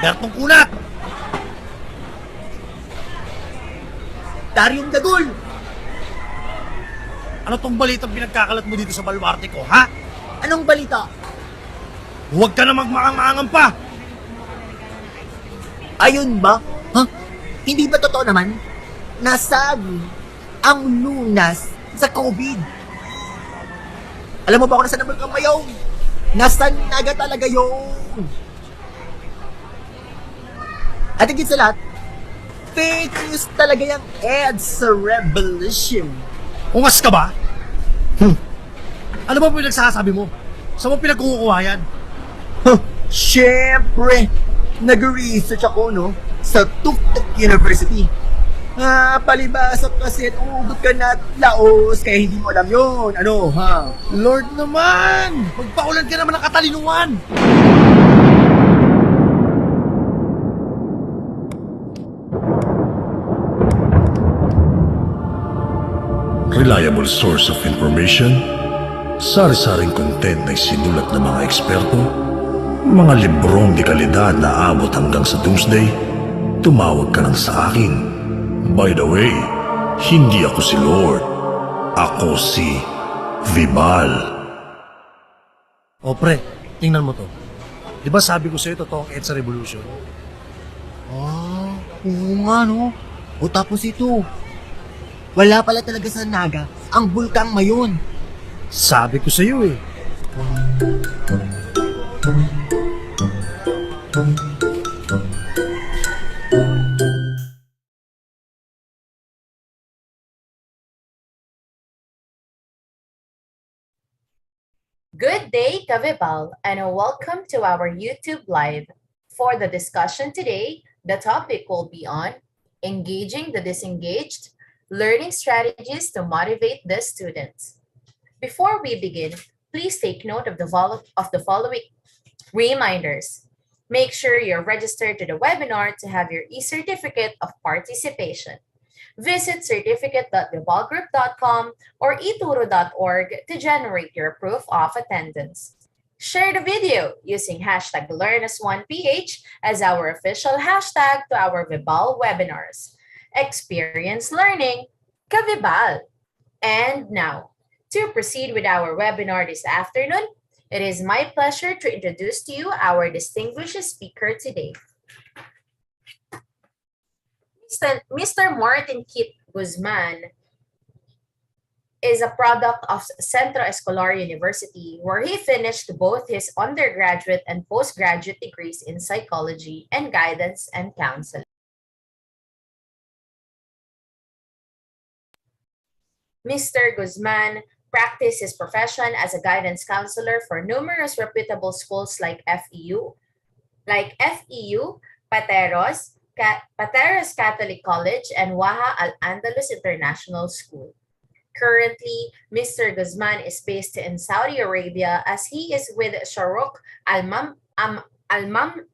Bertong Kunat! Daryong Dagol! Ano tong balitang pinagkakalat mo dito sa baluarte ko, ha? Anong balita? Huwag ka na magmaang-maangan pa! Ayun ba? Ha? Hindi ba totoo naman? Nasabi ang lunas sa COVID. Alam mo ba kung nasaan ang bulkang Mayaw? Nasa Naga talaga yun. At higit sa lahat, fake news talaga yung ads sa revolution. Ungas ka ba? Ano ba pinagsasabi mo? Saan mo pinagkukuha yan? Huh, syempre, nag-research ako, no? Sa Tuktuk University. Palibasa kasi at ugot ka na at laos, kaya hindi mo alam yun. Ano, ha? Lord naman! Magpaulan ka naman ng katalinuhan! Reliable source of information, sari-saring content na isinulat ng mga eksperto, mga librong di kalidad na abot hanggang sa doomsday, tumawag ka lang sa akin. By the way, hindi ako si Lord. Ako si Vibal. O pre, tingnan mo to. Di ba sabi ko sa'yo totoong EDSA Revolution? Oo nga, no? O tapos ito, wala pala talaga sa Naga ang bulkang Mayon. Sabi ko sa'yo eh. Good day, Kavibal, and welcome to our YouTube Live. For the discussion today, the topic will be on engaging the disengaged, learning strategies to motivate the students. Before we begin, please take note of the following reminders. Make sure you're registered to the webinar to have your e-certificate of participation. Visit certificate.thebalgroup.com or eturo.org to generate your proof of attendance. Share the video using hashtag LearnAs1PH as our official hashtag to our Vibal webinars. Experience learning, Kavibal. And now, to proceed with our webinar this afternoon, it is my pleasure to introduce to you our distinguished speaker today. Mr. Martin Kit Guzman is a product of Centro Escolar University, where he finished both his undergraduate and postgraduate degrees in psychology and guidance and counseling. Mr. Guzman practiced his profession as a guidance counselor for numerous reputable schools like FEU, Pateros Catholic College, and Waha Al-Andalus International School. Currently, Mr. Guzman is based in Saudi Arabia as he is with Sharok Al-Mamlaka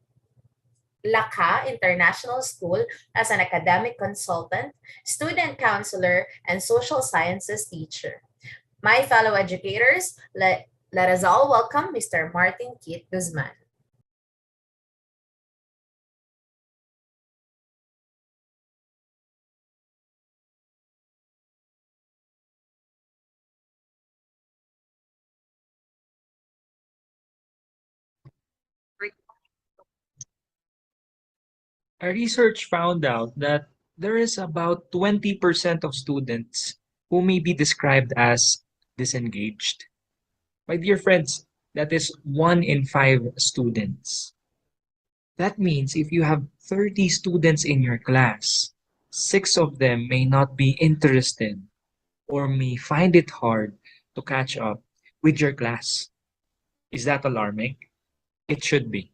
International School as an academic consultant, student counselor, and social sciences teacher. My fellow educators, let us all welcome Mr. Martin Kit Guzman. A research found out that there is about 20% of students who may be described as disengaged. My dear friends, that is 1 in 5 students. That means if you have 30 students in your class, 6 of them may not be interested or may find it hard to catch up with your class. Is that alarming? It should be.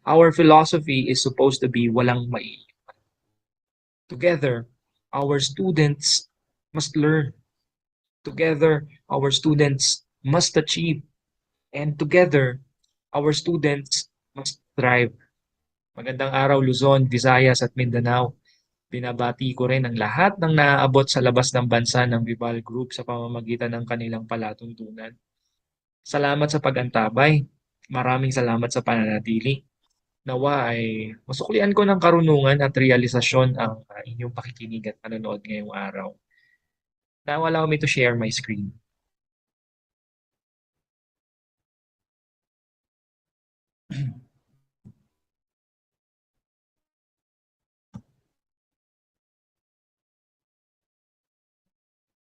Our philosophy is supposed to be walang maiiwan. Together, our students must learn. Together, our students must achieve. And together, our students must thrive. Magandang araw Luzon, Visayas at Mindanao. Binabati ko rin ang lahat ng naaabot sa labas ng bansa ng Vibal Group sa pamamagitan ng kanilang palatuntunan. Salamat sa pag-antabay. Maraming salamat sa pananatili. Nawa ay masuklian ko ng karunungan at realisasyon ang inyong pakikinig at panonood ngayong araw. Now allow me to share my screen.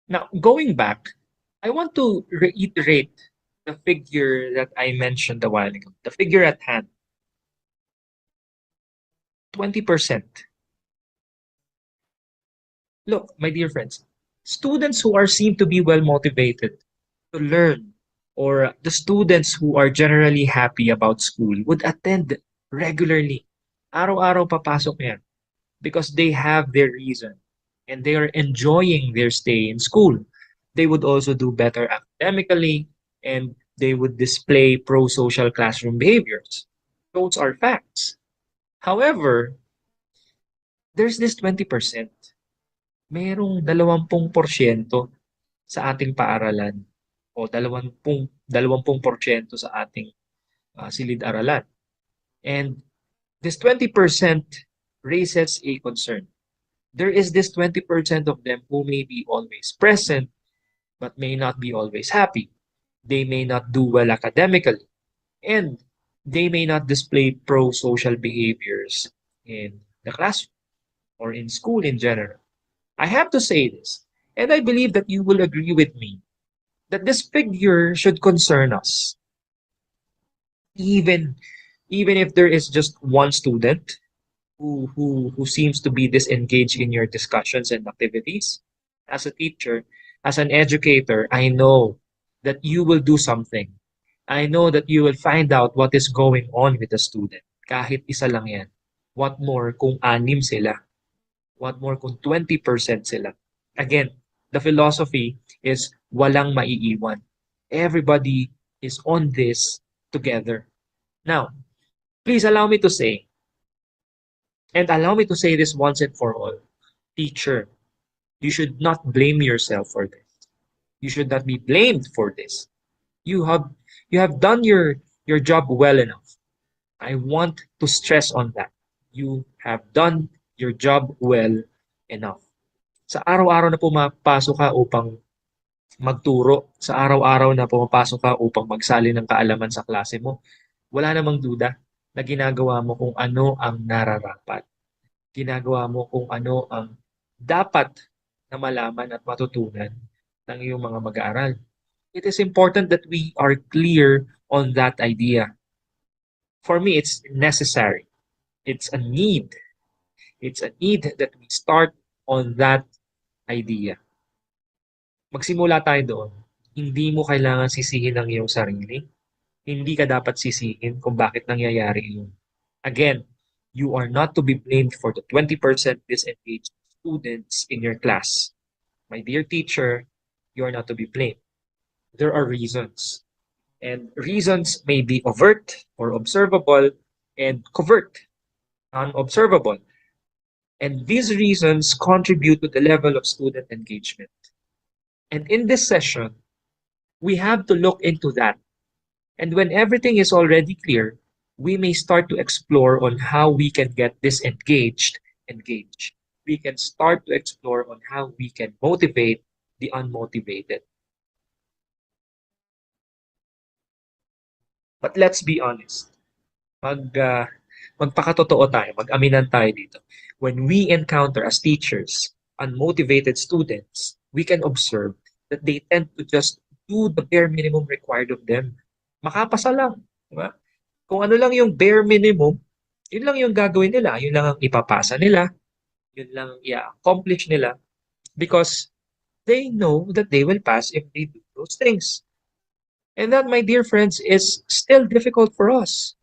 Now, going back, I want to reiterate the figure that I mentioned a while ago. The figure at hand, 20%. Look, my dear friends, students who are seen to be well motivated to learn, or the students who are generally happy about school would attend regularly. Araw-araw papasok yan because they have their reason and they are enjoying their stay in school. They would also do better academically and they would display pro-social classroom behaviors. Those are facts. However, there's this 20%. Merong 20% sa ating paaralan o 20% sa ating silid-aralan. And this 20% raises a concern. There is this 20% of them who may be always present but may not be always happy. They may not do well academically and they may not display pro-social behaviors in the classroom or in school in general. I have to say this, and I believe that you will agree with me that this figure should concern us. Even even if there is just one student who seems to be disengaged in your discussions and activities, as a teacher, as an educator, I know that you will do something. I know that you will find out what is going on with the student. Kahit isa lang yan. What more kung anim sila? What more kung 20% sila? Again, the philosophy is walang maiiwan. Everybody is on this together. Now, please allow me to say, and allow me to say this once and for all, teacher, you should not blame yourself for this. You should not be blamed for this. You have you have done your job well enough. I want to stress on that. You have done your job well enough. Sa araw-araw na pumapasok ka upang magturo, sa araw-araw na pumapasok ka upang magsali ng kaalaman sa klase mo, wala namang duda na ginagawa mo kung ano ang nararapat. Ginagawa mo kung ano ang dapat na malaman at matutunan ng iyong mga mag-aaral. It is important that we are clear on that idea. For me, it's necessary. It's a need. It's a need that we start on that idea. Magsimula tayo doon. Hindi mo kailangan sisihin ang iyong sarili. Hindi ka dapat sisihin kung bakit nangyayari yun. Again, you are not to be blamed for the 20% disengaged students in your class. My dear teacher, you are not to be blamed. There are reasons. And reasons may be overt or observable and covert, unobservable. And these reasons contribute to the level of student engagement. And in this session, we have to look into that. And when everything is already clear, we may start to explore on how we can get disengaged engaged. We can start to explore on how we can motivate the unmotivated. But let's be honest. Magpakatotoo tayo, mag-aminan tayo dito. When we encounter as teachers unmotivated students, we can observe that they tend to just do the bare minimum required of them. Makapasa lang, di ba? Kung ano lang yung bare minimum, yun lang yung gagawin nila, yun lang ang ipapasa nila, yun lang ang i-accomplish nila because they know that they will pass if they do those things. And that, my dear friends, is still difficult for us.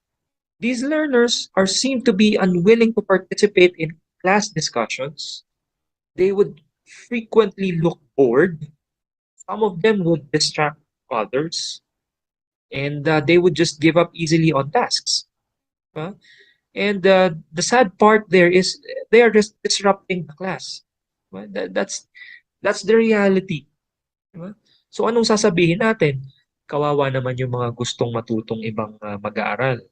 These learners are seen to be unwilling to participate in class discussions. They would frequently look bored. Some of them would distract others. And they would just give up easily on tasks. And the sad part there is they are just disrupting the class. That's the reality. So anong sasabihin natin? Kawawa naman yung mga gustong matutong ibang mag-aaral.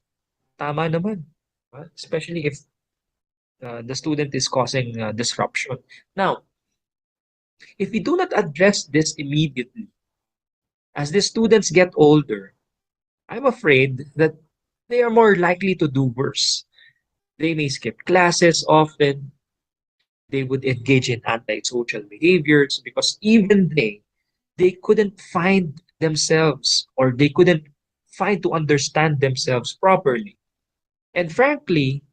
Tama naman. especially if the student is causing disruption. Now, if we do not address this immediately, as the students get older, I'm afraid that they are more likely to do worse. They may skip classes often, they would engage in antisocial behaviors because even they couldn't find themselves or they couldn't find to understand themselves properly. And frankly,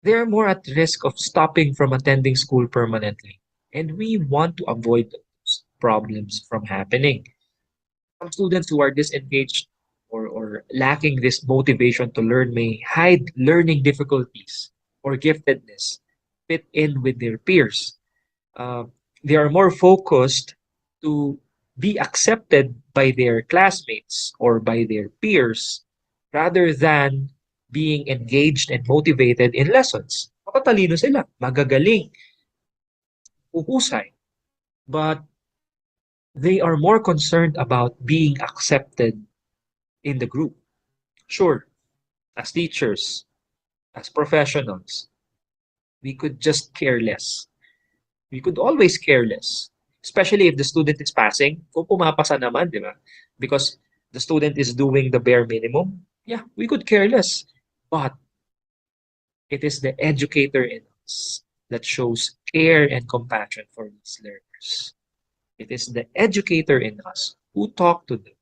they are more at risk of stopping from attending school permanently. And we want to avoid those problems from happening. Some students who are disengaged or lacking this motivation to learn may hide learning difficulties or giftedness, fit in with their peers. Uh, they are more focused to be accepted by their classmates or by their peers rather than being engaged and motivated in lessons. Matatalino sila, magagaling, uhusay, but they are more concerned about being accepted in the group. Sure, as teachers, as professionals, we could just care less. We could always care less, especially if the student is passing. Kung pumapasa naman, di ba? Because the student is doing the bare minimum, yeah, we could care less. But it is the educator in us that shows care and compassion for these learners. It is the educator in us who talk to them.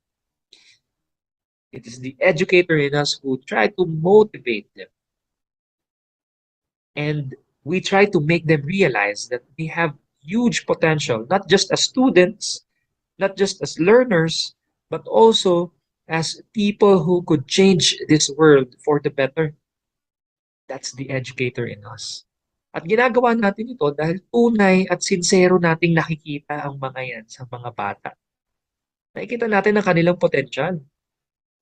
It is the educator in us who try to motivate them. And we try to make them realize that they have huge potential, not just as students, not just as learners, but also as people who could change this world for the better. That's the educator in us. At ginagawa natin ito dahil tunay at sincero nating nakikita ang mga yan sa mga bata. Nakikita natin ang kanilang potensyal.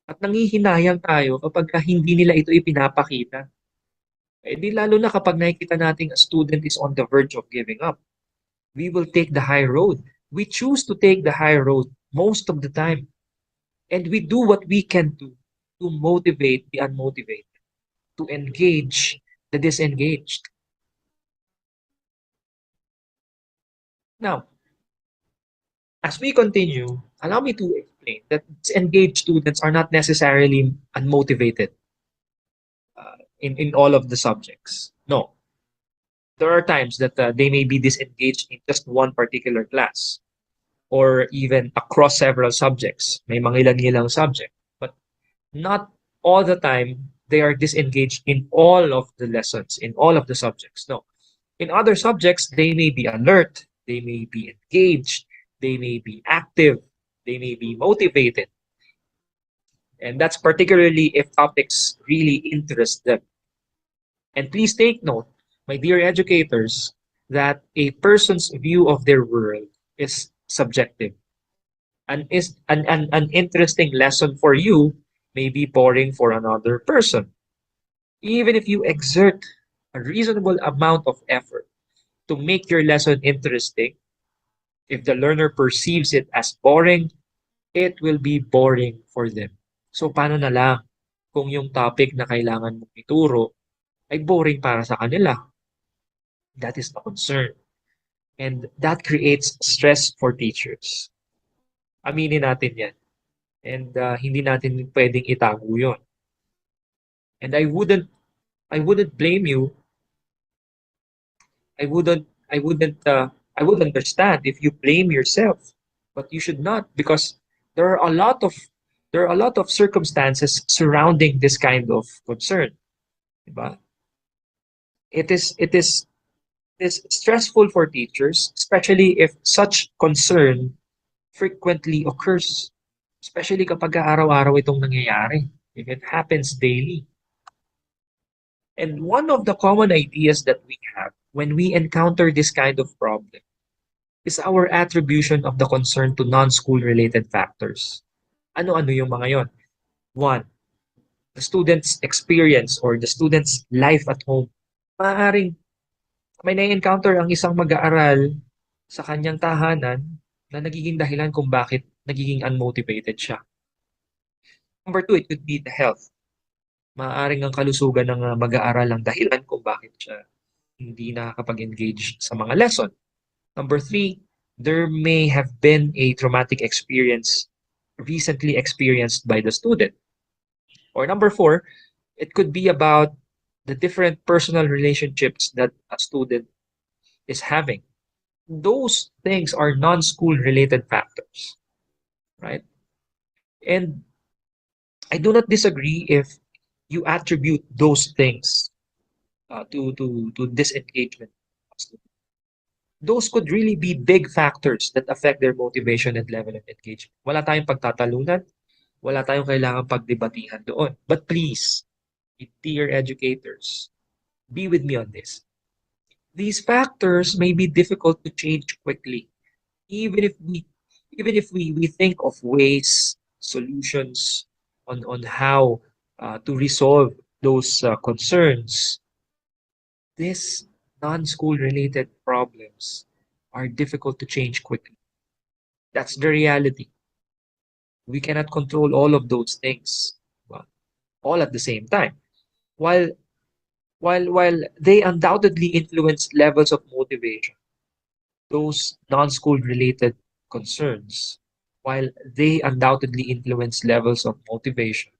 At nangihinayang tayo kapag hindi nila ito ipinapakita. Eh di lalo na kapag nakikita nating a student is on the verge of giving up. We will take the high road. We choose to take the high road most of the time. And we do what we can do to motivate the unmotivated, to engage the disengaged. Now, as we continue, allow me to explain that disengaged students are not necessarily unmotivated in all of the subjects. No. There are times that they may be disengaged in just one particular class or even across several subjects. May mga ilang-ilang subject. But not all the time they are disengaged in all of the lessons, in all of the subjects. No. In other subjects, they may be alert, they may be engaged, they may be active, they may be motivated. And that's particularly if topics really interest them. And please take note, my dear educators, that a person's view of their world is subjective. An interesting lesson for you may be boring for another person. Even if you exert a reasonable amount of effort to make your lesson interesting, if the learner perceives it as boring, it will be boring for them. So paano na lang kung yung topic na kailangan mong ituro ay boring para sa kanila? That is the concern. And that creates stress for teachers. Aminin natin yan. And hindi natin pwedeng itago yun. And I wouldn't blame you. I would understand if you blame yourself, but you should not because there are a lot of circumstances surrounding this kind of concern. Diba? It is stressful for teachers, especially if such concern frequently occurs, especially kapag araw-araw itong nangyayari, if it happens daily. And one of the common ideas that we have when we encounter this kind of problem is our attribution of the concern to non-school related factors. Ano-ano yung mga yon? One, the student's experience or the student's life at home. Maaaring may na-encounter ang isang mag-aaral sa kanyang tahanan na nagiging dahilan kung bakit nagiging unmotivated siya. Number two, it could be the health. Maaaring ang kalusugan ng mag-aaral ang dahilan kung bakit siya hindi nakakapag-engage sa mga lesson. Number three, there may have been a traumatic experience recently experienced by the student. Or number four, it could be about the different personal relationships that a student is having. Those things are non-school related factors, right? And I do not disagree if you attribute those things to disengagement. Those could really be big factors that affect their motivation and level of engagement. Wala tayong pagtatalunan, wala tayong kailangang pagdebatihan doon. But please, dear educators, be with me on this. These factors may be difficult to change quickly, even if we think of ways, solutions on how to resolve those concerns. These non-school related problems are difficult to change quickly. That's the reality. We cannot control all of those things, well, all at the same time. While while they undoubtedly influence levels of motivation, those non-school related concerns, while they undoubtedly influence levels of motivation,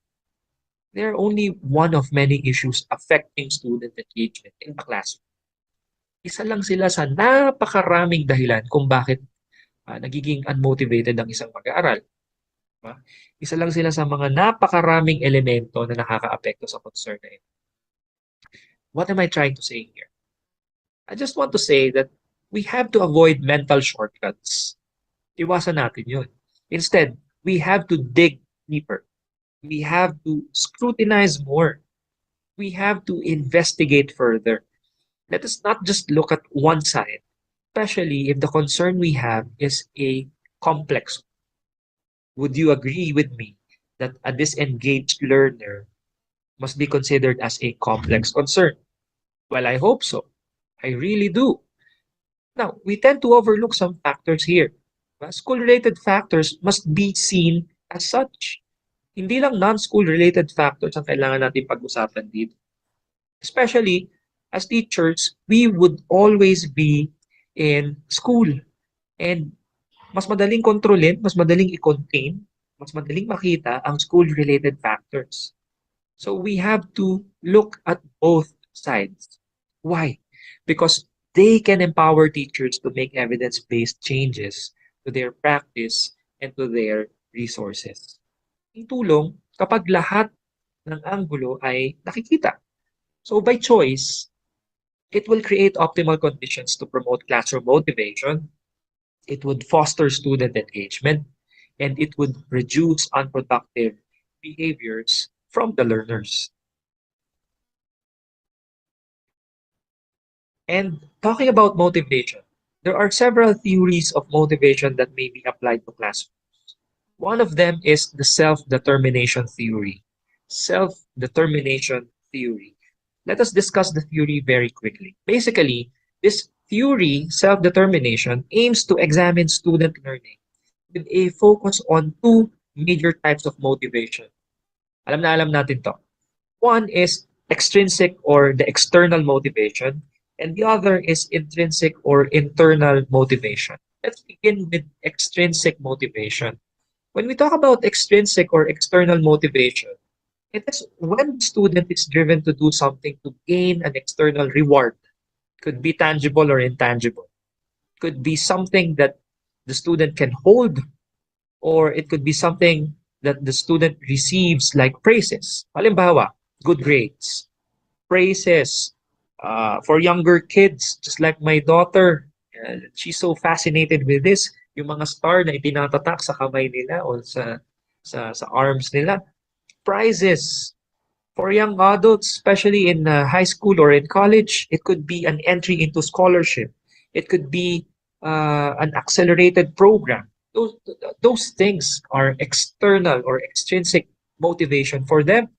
they're only one of many issues affecting student engagement in the classroom. Isa lang sila sa napakaraming dahilan kung bakit nagiging unmotivated ang isang mag-aaral. Diba? Isa lang sila sa mga napakaraming elemento na nakakaapekto sa concern na ito. What am I trying to say here? I just want to say that we have to avoid mental shortcuts. Iwasan natin yun. Instead, we have to dig deeper. We have to scrutinize more. We have to investigate further. Let us not just look at one side, especially if the concern we have is a complex. Would you agree with me that a disengaged learner must be considered as a complex concern? Well, I hope so. I really do. Now, we tend to overlook some factors here. School-related factors must be seen as such. Hindi lang non-school related factors ang kailangan natin pag-usapan dito. Especially, as teachers, we would always be in school. And mas madaling kontrolin, mas madaling i-contain, mas madaling makita ang school-related factors. So we have to look at both sides. Why? Because they can empower teachers to make evidence-based changes to their practice and to their resources. Ang tulong kapag lahat ng anggulo ay nakikita. So by choice, it will create optimal conditions to promote classroom motivation, it would foster student engagement, and it would reduce unproductive behaviors from the learners. And talking about motivation, there are several theories of motivation that may be applied to classrooms. One of them is the self-determination theory. Self-determination theory. Let us discuss the theory very quickly. Basically, this theory, self-determination, aims to examine student learning with a focus on two major types of motivation. Alam na alam natin to. One is extrinsic or the external motivation, and the other is intrinsic or internal motivation. Let's begin with extrinsic motivation. When we talk about extrinsic or external motivation, it is when the student is driven to do something to gain an external reward. Could be tangible or intangible. Could be something that the student can hold, or it could be something that the student receives like praises. Halimbawa, good grades, praises for younger kids, just like my daughter. She's so fascinated with this. Yung mga star na itinatatak sa kamay nila o sa arms nila. Prizes for young adults, especially in high school or in college. It could be an entry into scholarship. It could be an accelerated program. Those things are external or extrinsic motivation for them.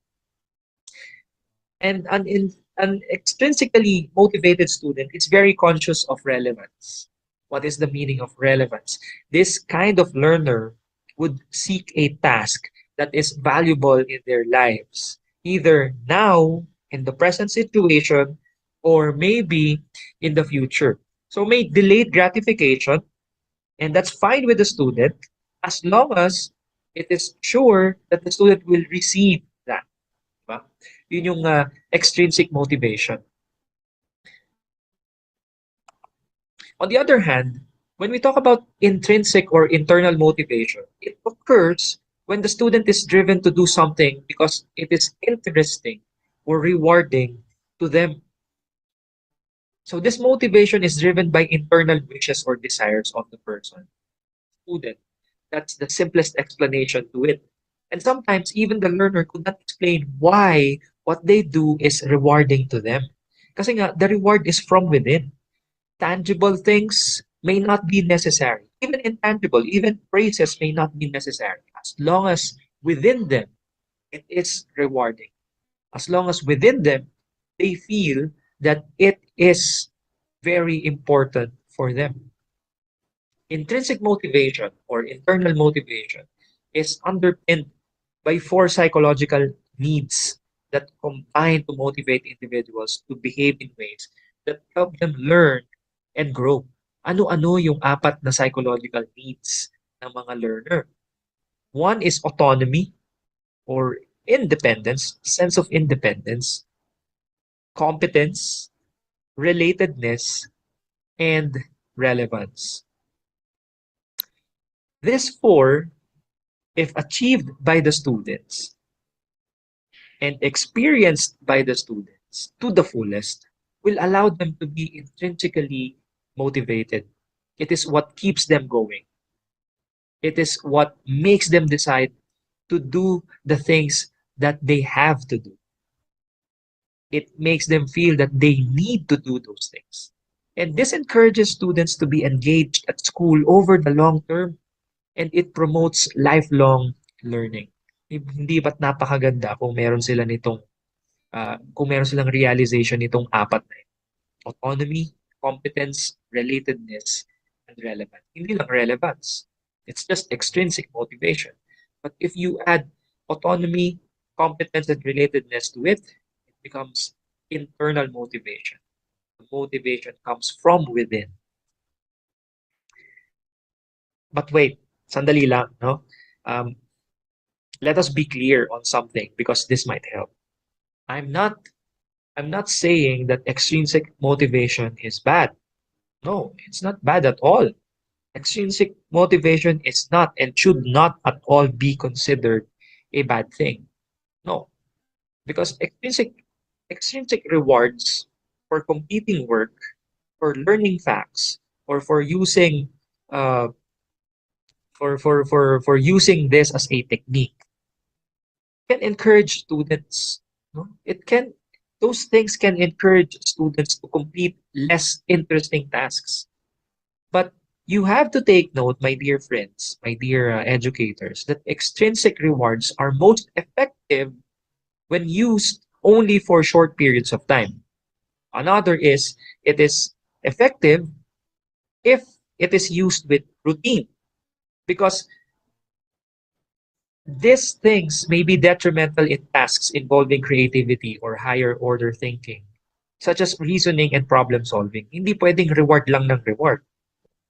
And an extrinsically motivated student is very conscious of relevance. What is the meaning of relevance? This kind of learner would seek a task that is valuable in their lives. either now in the present situation or maybe in the future. So may delayed gratification, and that's fine with the student as long as it is sure that the student will receive that. Diba? Yun yung extrinsic motivation. On the other hand, when we talk about intrinsic or internal motivation, it occurs when the student is driven to do something because it is interesting or rewarding to them. So this motivation is driven by internal wishes or desires of the person, student. That's the simplest explanation to it. And sometimes even the learner could not explain why what they do is rewarding to them. Kasi nga, the reward is from within. Tangible things may not be necessary. Even intangible, even praises may not be necessary. As long as within them, it is rewarding. As long as within them, they feel that it is very important for them. Intrinsic motivation or internal motivation is underpinned by four psychological needs that combine to motivate individuals to behave in ways that help them learn and grow. Ano-ano yung apat na psychological needs ng mga learner? One is autonomy or independence, sense of independence, competence, relatedness, and relevance. These four, if achieved by the students and experienced by the students to the fullest, will allow them to be intrinsically motivated. It is what keeps them going. It is what makes them decide to do the things that they have to do. It makes them feel that they need to do those things. And this encourages students to be engaged at school over the long term, and it promotes lifelong learning. Hindi ba't napakaganda kung meron sila nitong kung meron silang realization nitong apat na ito. Autonomy, competence, relatedness, and relevance. Hindi lang relevance. It's just extrinsic motivation. But if you add autonomy, competence, and relatedness to it, it becomes internal motivation. The motivation comes from within. But wait, sandali lang, no? Let us be clear on something because this might help. I'm not saying that extrinsic motivation is bad. No, it's not bad at all. Extrinsic motivation is not and should not at all be considered a bad thing. No, because extrinsic rewards for completing work, for learning facts, or for using for using this as a technique can encourage students. No? Those things can encourage students to complete less interesting tasks. But you have to take note, my dear friends, my dear educators, that extrinsic rewards are most effective when used only for short periods of time. Another is it is effective if it is used with routine, because these things may be detrimental in tasks involving creativity or higher order thinking, such as reasoning and problem solving. Hindi pwedeng reward lang ng reward.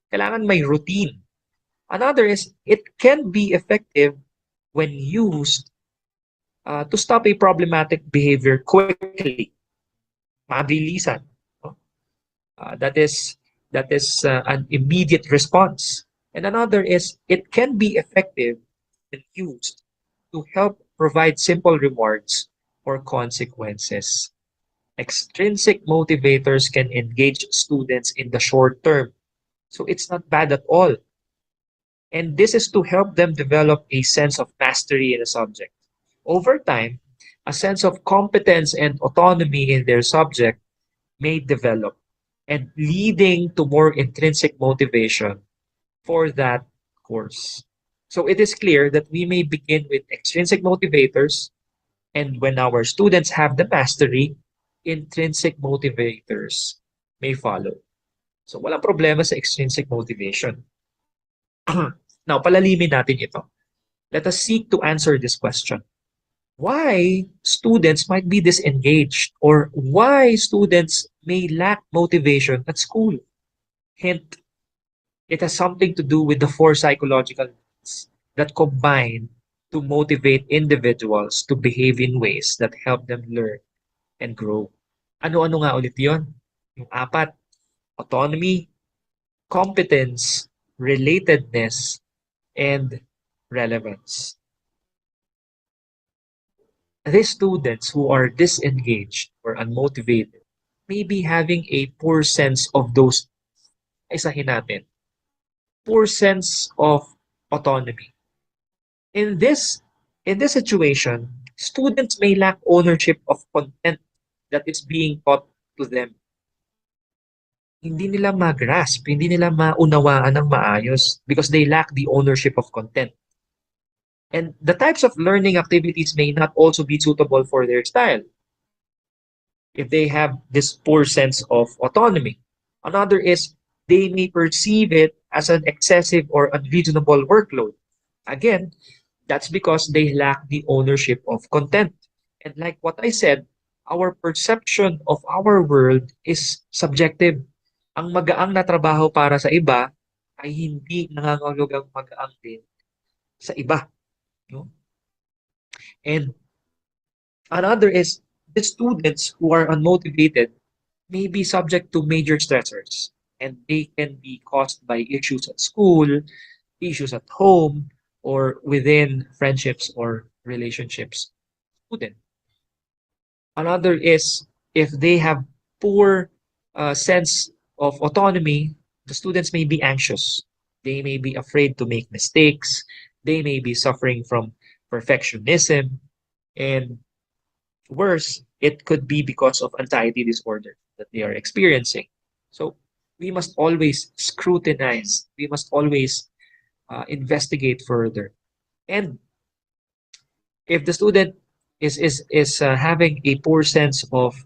Kailangan may routine. Another is it can be effective when used to stop a problematic behavior quickly, mabilisan. No? That is an immediate response. And another is it can be effective when used to help provide simple rewards or consequences. Extrinsic motivators can engage students in the short term. So it's not bad at all. And this is to help them develop a sense of mastery in a subject. Over time, a sense of competence and autonomy in their subject may develop, and leading to more intrinsic motivation for that course. So it is clear that we may begin with extrinsic motivators, and when our students have the mastery, intrinsic motivators may follow. So walang problema sa extrinsic motivation. Now, palalimin natin ito. Let us seek to answer this question. why students might be disengaged or why students may lack motivation at school. Hint, it has something to do with the four psychological needs that combine to motivate individuals to behave in ways that help them learn and grow. Ano-ano nga ulit yon? Yung apat, autonomy, competence, relatedness, and relevance. These students who are disengaged or unmotivated may be having a poor sense of those, isahin natin, poor sense of autonomy. In this in this situation, students may lack ownership of content that is being taught to them. Hindi nila ma-grasp, hindi nila maunawaan ng maayos because they lack the ownership of content. And the types of learning activities may not also be suitable for their style if they have this poor sense of autonomy. Another is they may perceive it as an excessive or unreasonable workload. Again, that's because they lack the ownership of content. And like what I said, our perception of our world is subjective. Ang magaang na trabaho para sa iba ay hindi nangangahulugang magaang din sa iba. No? And another is the students who are unmotivated may be subject to major stressors and they can be caused by issues at school, issues at home, or within friendships or relationships. Student. Another is if they have poor sense of autonomy, the students may be anxious. They may be afraid to make mistakes. They may be suffering from perfectionism. And worse, it could be because of anxiety disorder that they are experiencing. So we must always scrutinize. We must always investigate further. And if the student is having a poor sense of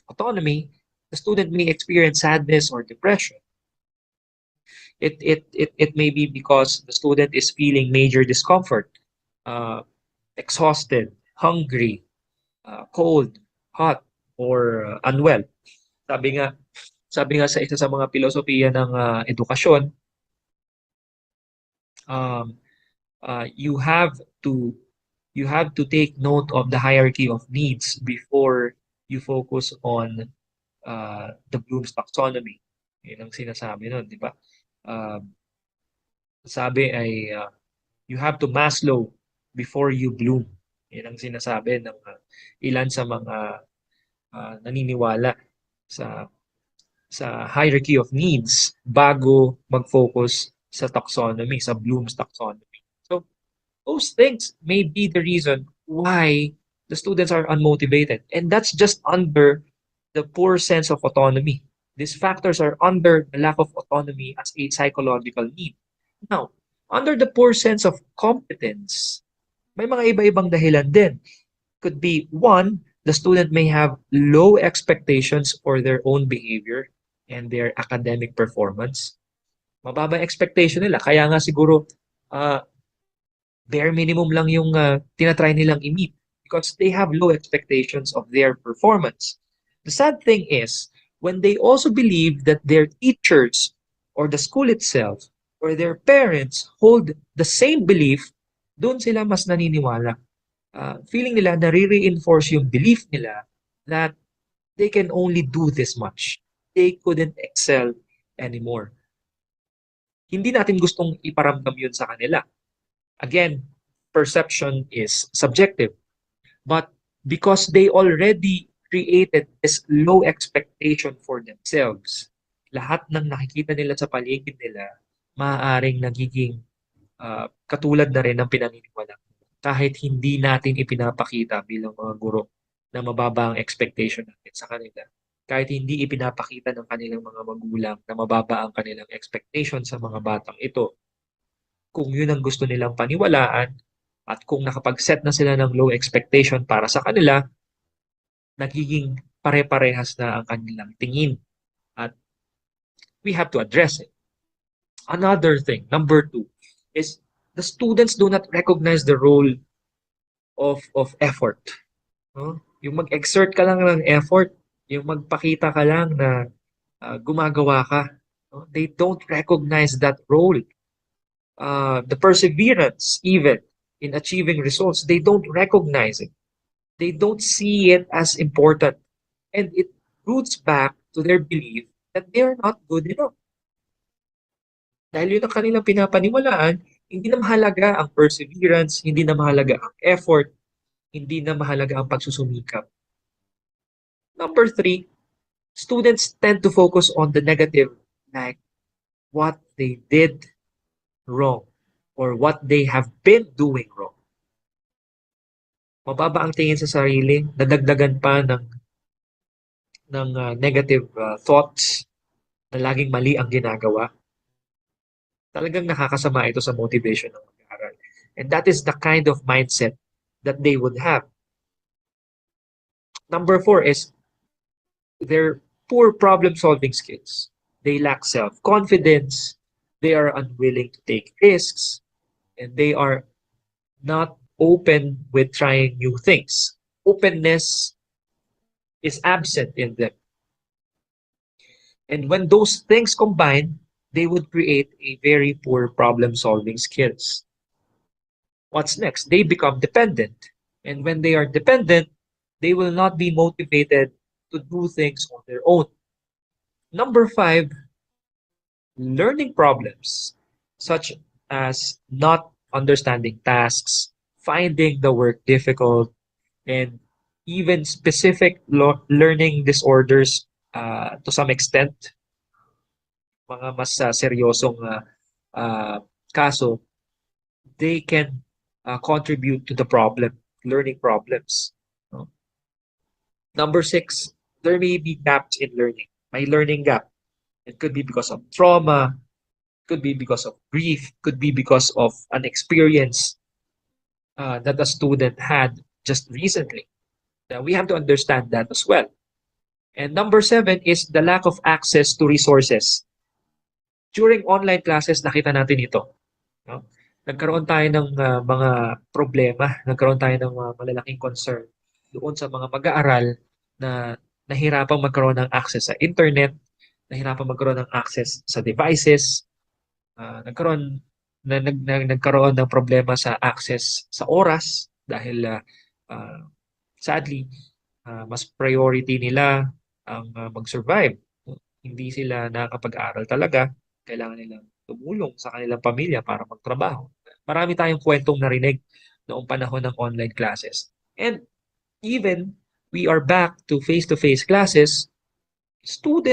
autonomy, the student may experience sadness or depression. It may be because the student is feeling major discomfort, uh, exhausted, hungry, cold, hot, or unwell. Sabi nga, sabi nga sa isa sa mga filosofiya ng edukasyon, um, you have to take note of the hierarchy of needs before you focus on the Bloom's taxonomy. Yun ang sinasabi nun, di ba? Um, sabi ay you have to Maslow before you bloom. Yan ang sinasabi ng ilan sa mga naniniwala sa hierarchy of needs bago mag-focus sa taxonomy, sa Bloom's taxonomy. So, those things may be the reason why the students are unmotivated. And that's just under the poor sense of autonomy. These factors are under the lack of autonomy as a psychological need. Now, under the poor sense of competence, may mga iba-ibang dahilan din. Could be one, the student may have low expectations for their own behavior and their academic performance. Mababa expectation nila. Kaya nga siguro bare minimum lang yung tinatry nilang i-meet because they have low expectations of their performance. The sad thing is, when they also believe that their teachers or the school itself or their parents hold the same belief, doon sila mas naniniwala. Feeling nila nare-reinforce yung belief nila that they can only do this much. They couldn't excel anymore. Hindi natin gustong iparamdam yun sa kanila. Again, perception is subjective. But because they already created this low expectation for themselves, lahat ng nakikita nila sa paligid nila, maaaring nagiging katulad na rin ng pinaniniwala. Kahit hindi natin ipinapakita bilang mga guro na mababa ang expectation natin sa kanila. Kahit hindi ipinapakita ng kanilang mga magulang na mababa ang kanilang expectation sa mga batang ito, kung yun ang gusto nilang paniwalaan at kung nakapag-set na sila ng low expectation para sa kanila, nagiging pare-parehas na ang kanilang tingin. At we have to address it. Another thing, number 2, is the students do not recognize the role of effort. No? Yung mag-exert ka lang ng effort, yung magpakita ka lang na gumagawa ka. No? They don't recognize that role. The perseverance, even in achieving results, they don't recognize it. They don't see it as important. And it roots back to their belief that they are not good enough. Dahil yun ang kanilang pinapaniwalaan, hindi na mahalaga ang perseverance, hindi na mahalaga ang effort, hindi na mahalaga ang pagsusumikap. Number three, students tend to focus on the negative, like what they did wrong or what they have been doing wrong. Mababa ang tingin sa sarili, nadagdagan pa ng negative thoughts na laging mali ang ginagawa. Talagang nakakasama ito sa motivation ng mag-aaral. And that is the kind of mindset that they would have. Number four is their poor problem-solving skills. They lack self-confidence, they are unwilling to take risks, and they are not open with trying new things. Openness is absent in them. And when those things combine, they would create a very poor problem-solving skills. What's next? They become dependent. And when they are dependent, they will not be motivated to do things on their own. Number five, learning problems, such as not understanding tasks, finding the work difficult, and even specific learning disorders to some extent, mga mas seryosong kaso, they can contribute to the problem, learning problems. No? Number six, there may be gaps in learning. May learning gap. It could be because of trauma, could be because of grief, could be because of an experience that a student had just recently. Now, we have to understand that as well. And number seven is the lack of access to resources. During online classes, nakita natin ito. No? Nagkaroon tayo ng mga problema, nagkaroon tayo ng malalaking concern doon sa mga mag-aaral na nahirapang magkaroon ng access sa internet, nahirapang magkaroon ng access sa devices, nagkaroon ng problema sa access sa oras dahil sadly, mas priority nila ang mag-survive. Hindi sila nakakapag-aral talaga. Kailangan nilang tumulong sa kanilang pamilya para magtrabaho. Marami tayong kwentong narinig noong panahon ng online classes. And even we are back to face-to-face classes, some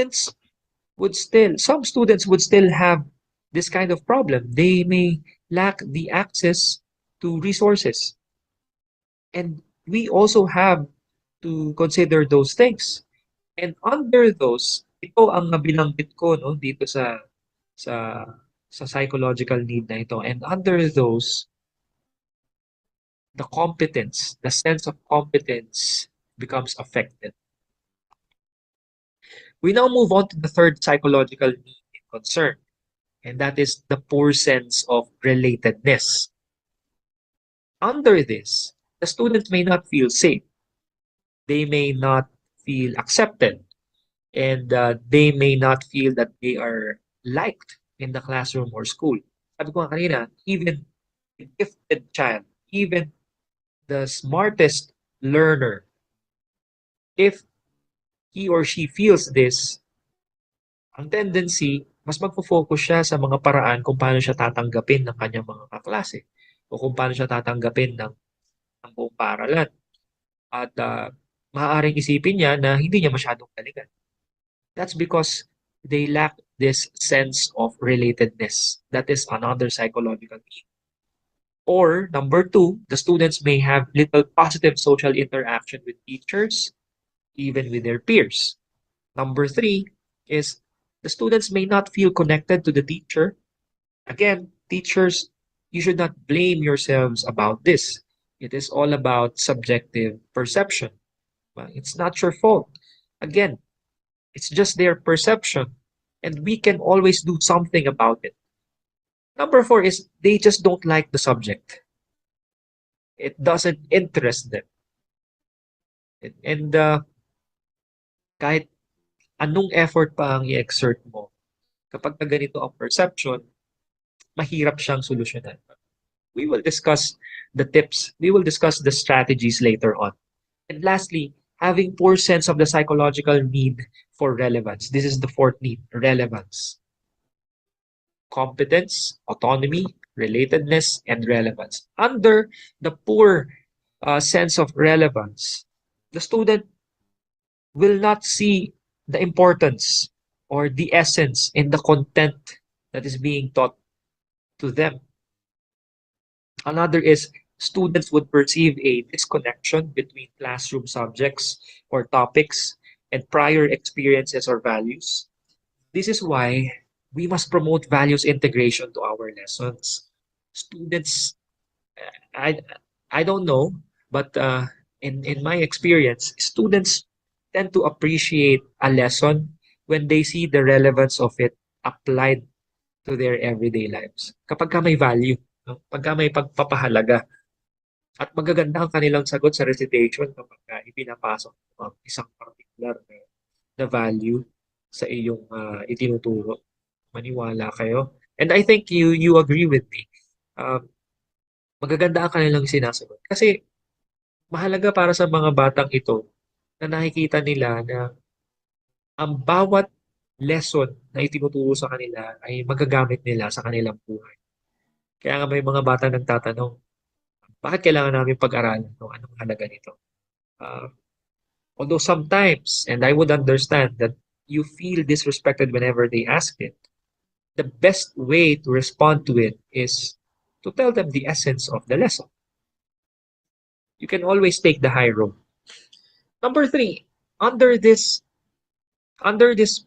students would still have this kind of problem. They may lack the access to resources. And we also have to consider those things. And under those, ito ang binanggit ko no dito sa psychological need na ito. And under those, the sense of competence becomes affected. We now move on to the third psychological need and concern, and that is the poor sense of relatedness. Under this, the students may not feel safe. They may not feel accepted, and they may not feel that they are liked in the classroom or school. Sabi ko nga kanina, even the gifted child, even the smartest learner, if he or she feels this, ang tendency, mas magpo-focus siya sa mga paraan kung paano siya tatanggapin ng kanyang mga kaklase o kung paano siya tatanggapin ng buong paaralan. At maaaring isipin niya na hindi niya masyadong galingan. That's because they lack this sense of relatedness. That is another psychological need. Or number two, the students may have little positive social interaction with teachers, even with their peers. Number three is the students may not feel connected to the teacher. Again, teachers, you should not blame yourselves about this. It is all about subjective perception. It's not your fault. Again, it's just their perception, and we can always do something about it. Number four is they just don't like the subject. It doesn't interest them. And kahit anong effort pa ang i-exert mo, kapag ka ganito ang perception, mahirap siyang solusyonan. We will discuss the tips. We will discuss the strategies later on. And lastly, having poor sense of the psychological need for relevance. This is the fourth need, relevance. Competence, autonomy, relatedness, and relevance. Under the poor sense of relevance, the student will not see the importance or the essence in the content that is being taught to them. Another is students would perceive a disconnection between classroom subjects or topics and prior experiences or values. This is why we must promote values integration to our lessons. Students, I, I don't know, but in my experience, students tend to appreciate a lesson when they see the relevance of it applied to their everyday lives. Kapag ka may value, no? Pagka may pagpapahalaga, at magaganda ang kanilang sagot sa recitation kapag ipinapasok ang isang particular na value sa iyong itinuturo. Maniwala kayo. And I think you agree with me. Um, Magaganda ang kanilang sinasagot. Kasi mahalaga para sa mga batang ito na nakikita nila na ang bawat lesson na itinuturo sa kanila ay magagamit nila sa kanilang buhay. Kaya nga may mga bata nagtatanong, bakit kailangan namin pag-aralan ito? Anong halaga nito? Uh, Although sometimes, and I would understand that you feel disrespected whenever they ask it, the best way to respond to it is to tell them the essence of the lesson. You can always take the high road. Number three, under this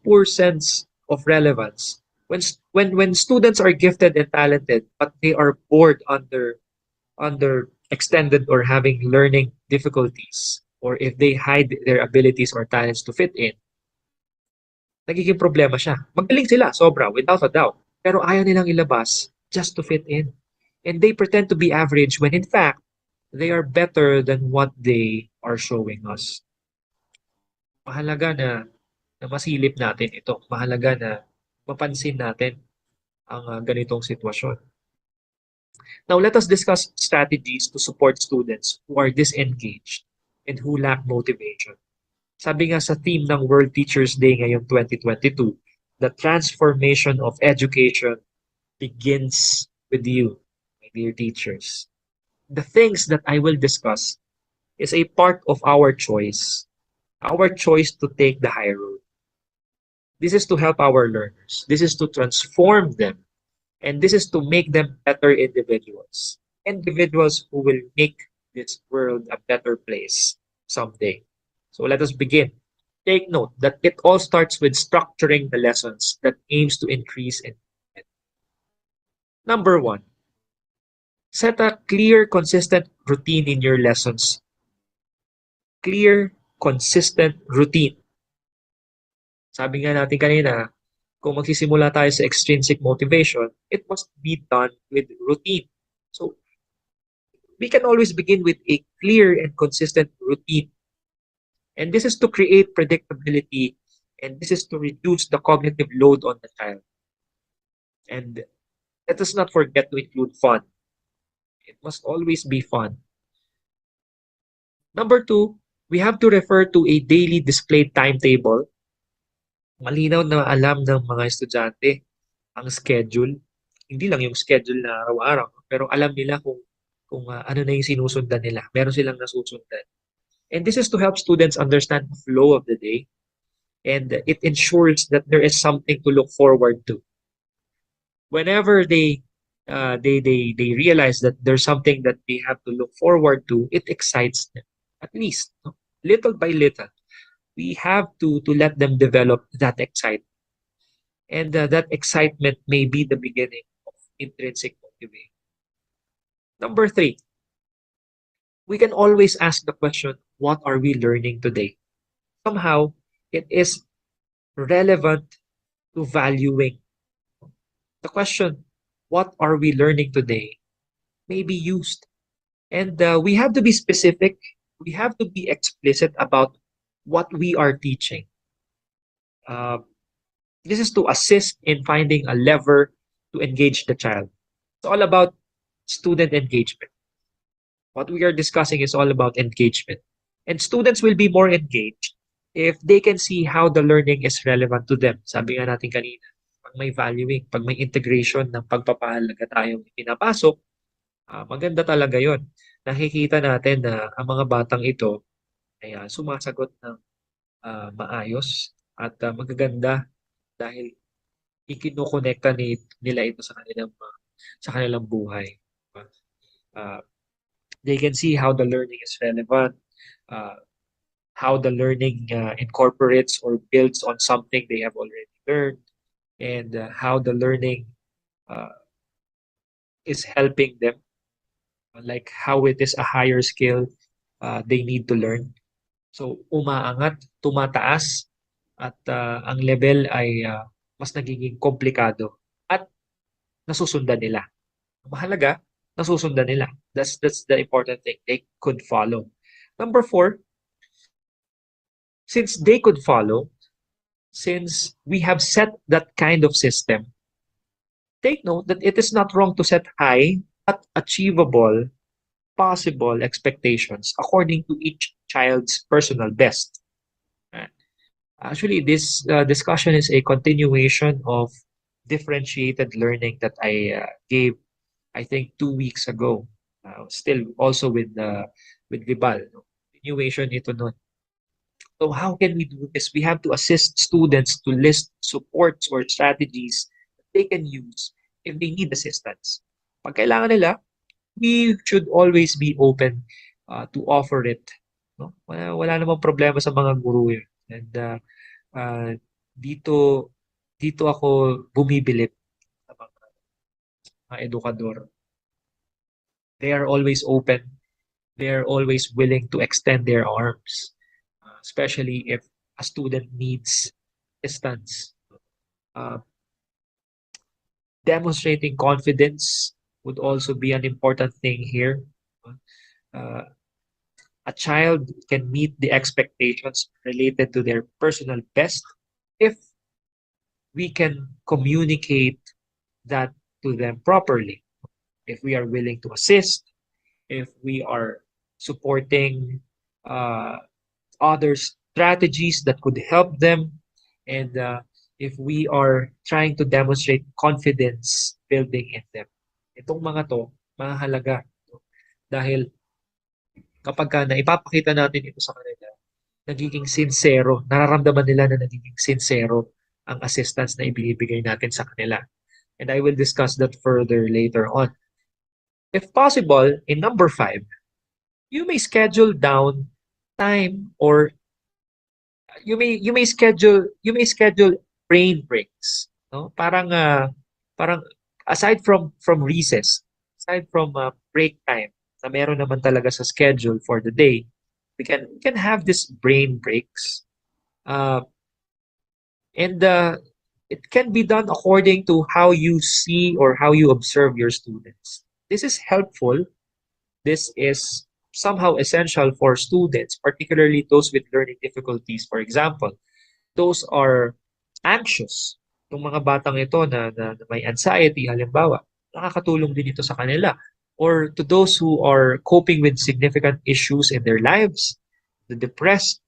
poor sense of relevance, when students are gifted and talented, but they are bored under extended or having learning difficulties, or if they hide their abilities or talents to fit in, nagiging problema siya. Magaling sila, sobra, without a doubt. Pero ayaw nilang ilabas just to fit in. And they pretend to be average when in fact, they are better than what they are showing us. Mahalaga na masilip natin ito. Mahalaga na mapansin natin ang ganitong sitwasyon. Now, let us discuss strategies to support students who are disengaged and who lack motivation. Sabi nga sa theme ng World Teachers Day ngayong 2022, the transformation of education begins with you, my dear teachers. The things that I will discuss is a part of our choice to take the high road. This is to help our learners. This is to transform them. And this is to make them better individuals. Individuals who will make this world a better place someday. So let us begin. Take note that it all starts with structuring the lessons that aims to increase engagement. Number one, set a clear, consistent routine in your lessons. Clear, consistent routine. Sabi nga natin kanina, kung magsisimula tayo sa extrinsic motivation, it must be done with routine. So, we can always begin with a clear and consistent routine. And this is to create predictability, and this is to reduce the cognitive load on the child. And let us not forget to include fun. It must always be fun. Number two, we have to refer to a daily displayed timetable. Malinaw na alam ng mga estudyante ang schedule. Hindi lang yung schedule na araw-araw, pero alam nila kung ano na yung sinusundan nila. Meron silang nasusundan. And this is to help students understand the flow of the day, and it ensures that there is something to look forward to. Whenever they realize that there's something that they have to look forward to, it excites them. At least, no? Little by little. We have to let them develop that excitement. And that excitement may be the beginning of intrinsic motivation. Number three, we can always ask the question, what are we learning today? Somehow, it is relevant to valuing. The question, what are we learning today, may be used And we have to be specific. We have to be explicit about what we are teaching. Uh, this is to assist in finding a lever to engage the child. It's all about student engagement. What we are discussing is all about engagement. And students will be more engaged if they can see how the learning is relevant to them. Sabi nga natin kanina, pag may valuing, pag may integration ng pagpapahalaga tayong pinapasok, maganda talaga yon. Nakikita natin na ang mga batang ito ay sumasagot ng maayos at magaganda dahil ikinukonekta nila ito sa kanilang buhay. Uh, they can see how the learning is relevant, uh, how the learning incorporates or builds on something they have already learned, and how the learning uh, is helping them, like how it is a higher skill they need to learn. So umaangat, tumataas, at ang level ay mas nagiging komplikado at nasusundan nila. Mahalaga, nasusundan nila. That's the important thing. They could follow. Number 4, since they could follow, since we have set that kind of system, take note that it is not wrong to set high but achievable, possible expectations according to each child's personal best. Actually, this discussion is a continuation of differentiated learning that I gave, I think, 2 weeks ago. Still also with Vibal. Continuation ito nun. So how can we do this? We have to assist students to list supports or strategies that they can use if they need assistance. Pag kailangan nila, we should always be open to offer it. No? Wala namang problema sa mga guru yun. And uh, dito dito ako bumibilip sa mga edukador. They are always open. They are always willing to extend their arms, especially if a student needs assistance. Uh, Demonstrating confidence would also be an important thing here. Uh, a child can meet the expectations related to their personal best if we can communicate that to them properly. If we are willing to assist, if we are supporting uh, other strategies that could help them, and if we are trying to demonstrate confidence building in them. Itong mga to, mahalaga. Dahil kapag naipapakita natin ito sa kanila, nagiging sincero, nararamdaman nila na nagiging sincero ang assistance na ibinibigay natin sa kanila. And I will discuss that further later on. If possible, in number 5, you may schedule down time, or you may schedule brain breaks, no? Parang aside from recess, aside from break time na meron naman talaga sa schedule for the day, we can have this brain breaks. Uh, and it can be done according to how you see or how you observe your students. This is helpful. This is somehow essential for students, particularly those with learning difficulties. For example, those are anxious. Yung mga batang ito na may anxiety, halimbawa, nakakatulong din ito sa kanila. Or to those who are coping with significant issues in their lives, the depressed,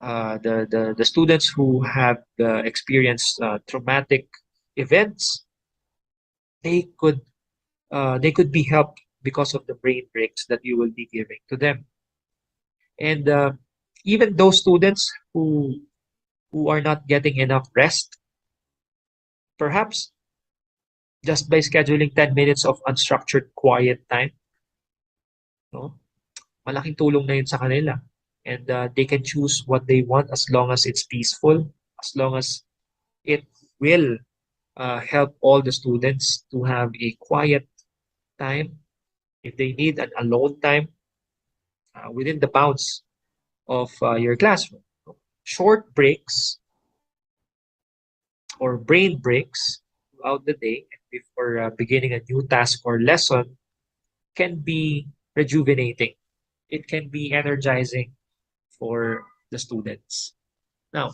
the students who have experienced traumatic events, they could be helped because of the brain breaks that you will be giving to them. And even those students who are not getting enough rest, perhaps just by scheduling 10 minutes of unstructured quiet time, no? Malaking tulong na yun sa kanila. And they can choose what they want as long as it's peaceful, as long as it will help all the students to have a quiet time. If they need an alone time within the bounds of your classroom. Short breaks or brain breaks throughout the day before beginning a new task or lesson can be rejuvenating. It can be energizing for the students. Now,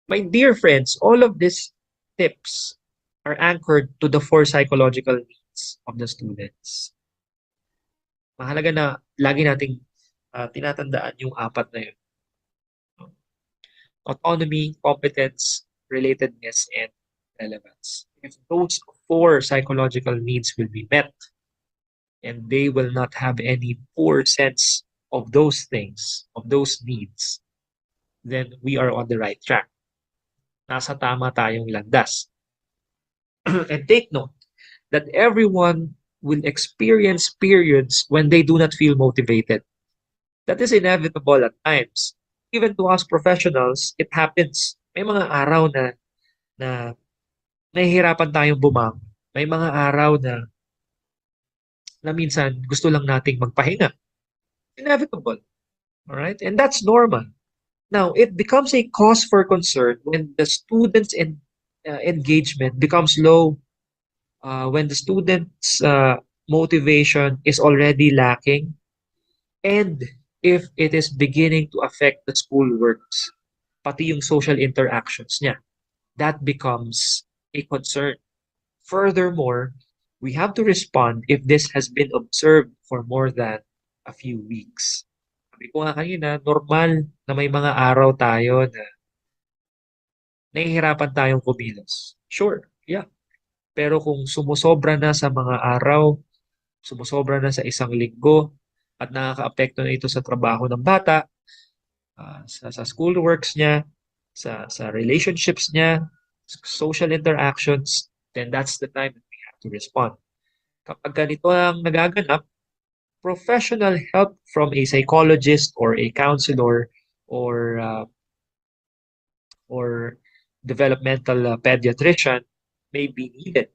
my dear friends, all of these tips are anchored to the four psychological needs of the students. Mahalaga na lagi nating tinatandaan yung apat na yun. Autonomy, competence, relatedness, and relevance. If those four psychological needs will be met, and they will not have any poor sense of those things, of those needs, then we are on the right track. Nasa tama tayong landas. And take note that everyone will experience periods when they do not feel motivated. That is inevitable at times. Even to us professionals, it happens. May mga araw na nahihirapan tayong bumangon. May mga araw na minsan gusto lang nating magpahinga. Inevitable. All right? And that's normal. Now, it becomes a cause for concern when the students' engagement becomes low, when the students' motivation is already lacking, and if it is beginning to affect the school works, pati yung social interactions niya, that becomes a concern. Furthermore, we have to respond if this has been observed for more than a few weeks. Sabi ko nga kanina, normal na may mga araw tayo na nahihirapan tayong kumilos. Sure, yeah. Pero kung sumusobra na sa mga araw, sumusobra na sa isang linggo, at nakakaapekto na ito sa trabaho ng bata, sa school works niya, sa relationships niya, social interactions, then that's the time that we have to respond. Kapag ganito ang nagaganap, professional help from a psychologist or a counselor or developmental pediatrician may be needed.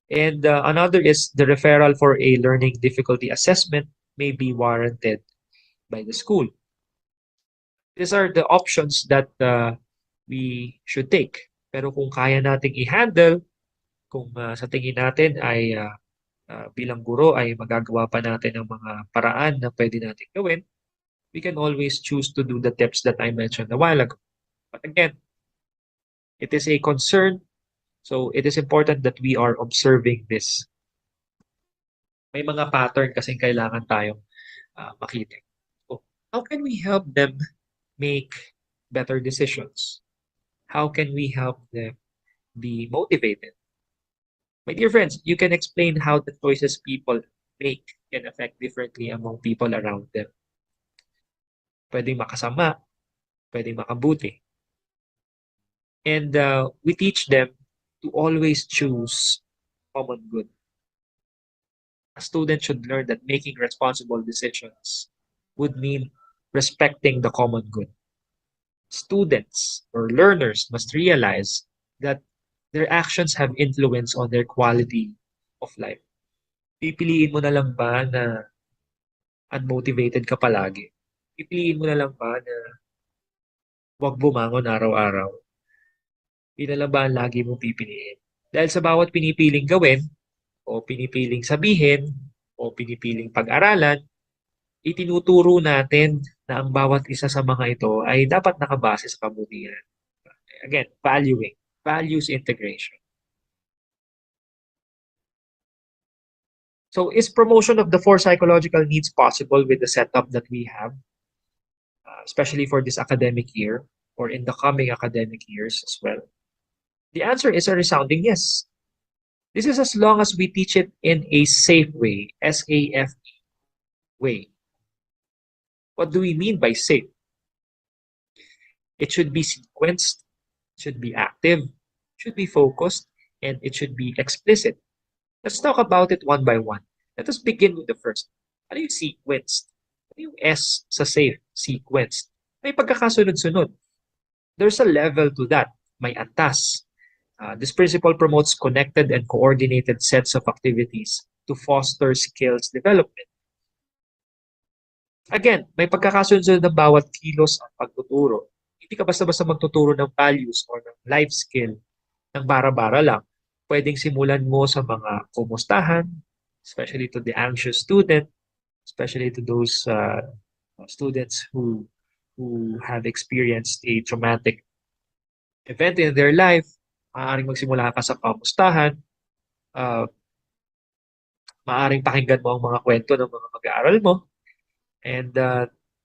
And another is the referral for a learning difficulty assessment may be warranted by the school. These are the options that we should take. Pero kung kaya nating i-handle, kung sa tingin natin ay bilang guro ay magagawa pa natin ang mga paraan na pwede natin gawin, we can always choose to do the tips that I mentioned a while ago. But again, it is a concern, so it is important that we are observing this. May mga pattern kasing kailangan tayong makita. So, how can we help them make better decisions? How can we help them be motivated? My dear friends, you can explain how the choices people make can affect differently among people around them. Pwedeng makasama, pwedeng makabuti. And we teach them to always choose common good. A student should learn that making responsible decisions would mean respecting the common good. Students or learners must realize that their actions have influence on their quality of life. Pipiliin mo na lang ba na unmotivated ka palagi? Pipiliin mo na lang ba na huwag bumangon araw-araw? Yun na lang ba ang lagi mong pipiliin? Dahil sa bawat pinipiling gawin, o pinipiling sabihin, o pinipiling pag-aralan, itinuturo natin na ang bawat isa sa mga ito ay dapat nakabase sa kabutihan. Again, values integration. So is promotion of the four psychological needs possible with the setup that we have, especially for this academic year or in the coming academic years as well? The answer is a resounding yes. This is as long as we teach it in a safe way, S-A-F-E way. What do we mean by safe? It should be sequenced, should be active, should be focused, and it should be explicit. Let's talk about it one by one. Let us begin with the first. Ano yung sequenced? Ano yung S sa safe? Sequenced. May pagkakasunod-sunod. There's a level to that. May antas. This principle promotes connected and coordinated sets of activities to foster skills development. Again, may pagkakasunod ng bawat kilos at pagtuturo. Hindi ka basta-basta magtuturo ng values or ng life skill ng bara-bara lang. Pwedeng simulan mo sa mga kumustahan, especially to the anxious student, especially to those students who have experienced a traumatic event in their life. Maaaring magsimula ka sa kamustahan, uh, maaaring pakinggan mo ang mga kwento ng mga mag-aaral mo, and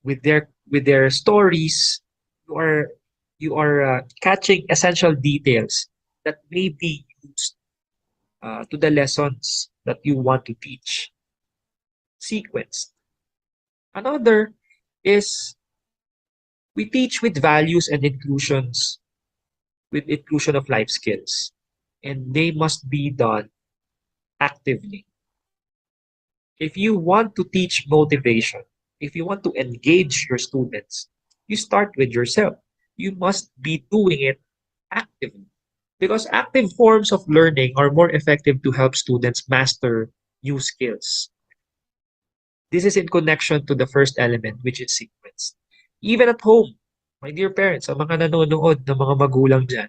with their stories, you are catching essential details that may be used to the lessons that you want to teach. Sequence. Another is we teach with values and inclusions, with inclusion of life skills, and they must be done actively. If you want to teach motivation, if you want to engage your students, you start with yourself. You must be doing it actively. Because active forms of learning are more effective to help students master new skills. This is in connection to the first element, which is sequence. Even at home, my dear parents, ang mga nanonood ng mga magulang dyan,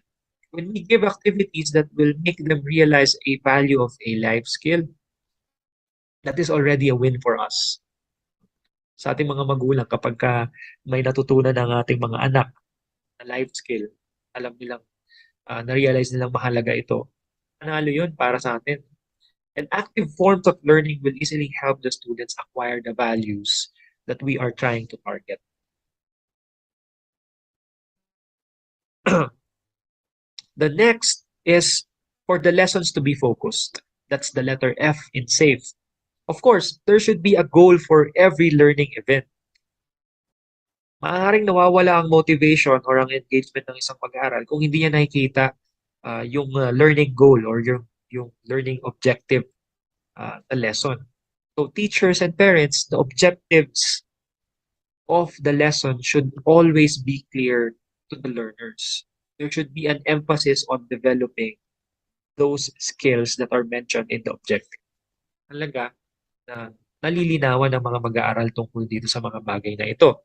when we give activities that will make them realize a value of a life skill, that is already a win for us. Sa ating mga magulang, kapag may natutunan ng ating mga anak na life skill, alam nilang, na-realize nilang mahalaga ito, panalo yun para sa atin. And active forms of learning will easily help the students acquire the values that we are trying to target. The next is for the lessons to be focused. That's the letter F in SAFE. Of course, there should be a goal for every learning event. Maaaring nawawala ang motivation or ang engagement ng isang mag-aaral kung hindi niya nakikita yung learning goal or yung learning objective the lesson. So teachers and parents, the objectives of the lesson should always be clear to the learners. There should be an emphasis on developing those skills that are mentioned in the objective. Talaga na nalilinawan ng mga mag-aaral tungkol dito sa mga bagay na ito.